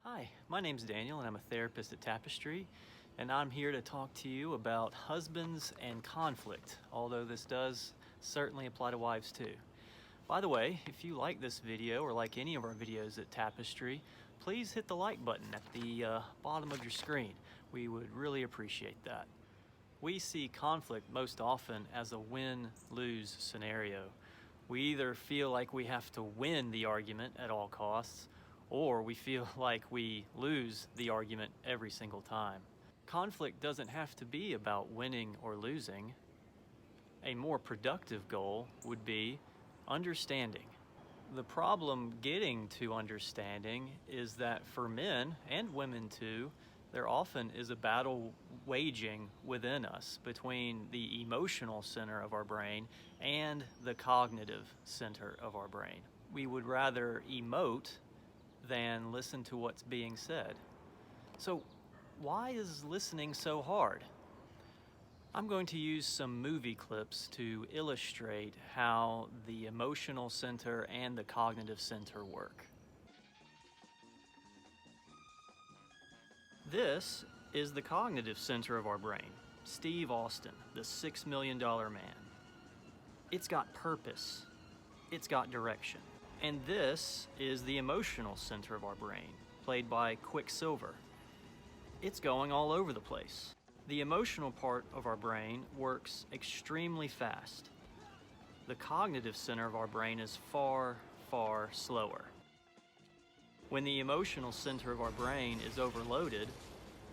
Hi, my name's Daniel and I'm a therapist at Tapestry, and I'm here to talk to you about husbands and conflict, although this does certainly apply to wives too. By the way, if you like this video or like any of our videos at Tapestry, please hit the like button at the bottom of your screen. We would really appreciate that. We see conflict most often as a win-lose scenario. We either feel like we have to win the argument at all costs, or we feel like we lose the argument every single time. Conflict doesn't have to be about winning or losing. A more productive goal would be understanding. The problem getting to understanding is that for men and women too, there often is a battle waging within us between the emotional center of our brain and the cognitive center of our brain. We would rather emote than listen to what's being said. So why is listening so hard? I'm going to use some movie clips to illustrate how the emotional center and the cognitive center work. This is the cognitive center of our brain, Steve Austin, the $6 million man. It's got purpose, it's got direction. And this is the emotional center of our brain, played by Quicksilver. It's going all over the place. The emotional part of our brain works extremely fast. The cognitive center of our brain is far, far slower. When the emotional center of our brain is overloaded,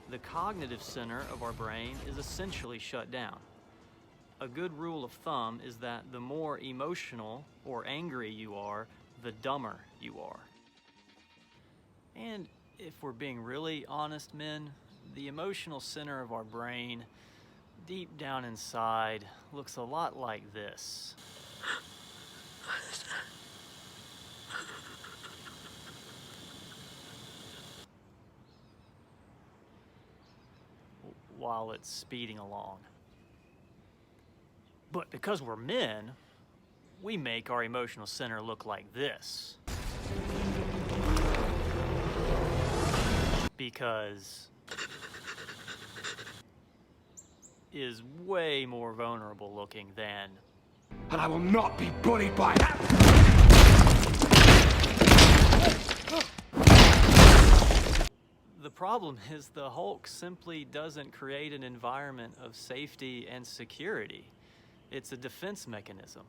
the cognitive center of our brain is essentially shut down. A good rule of thumb is that the more emotional or angry you are, the dumber you are. And if we're being really honest, men, the emotional center of our brain, deep down inside, looks a lot like this. While it's speeding along. But because we're men, we make our emotional center look like this. Because is way more vulnerable looking than. And I will not be bullied by that. The problem is the Hulk simply doesn't create an environment of safety and security. It's a defense mechanism.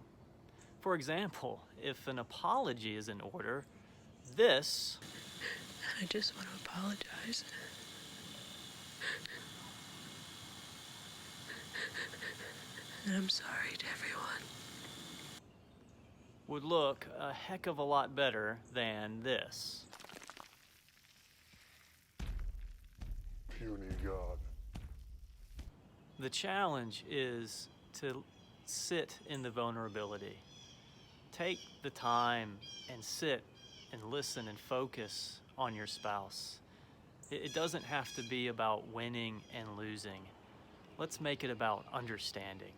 For example, if an apology is in order, this... I just want to apologize. And I'm sorry to everyone. would look a heck of a lot better than this. Puny God. The challenge is to sit in the vulnerability. Take the time and sit and listen and focus on your spouse. It doesn't have to be about winning and losing. Let's make it about understanding.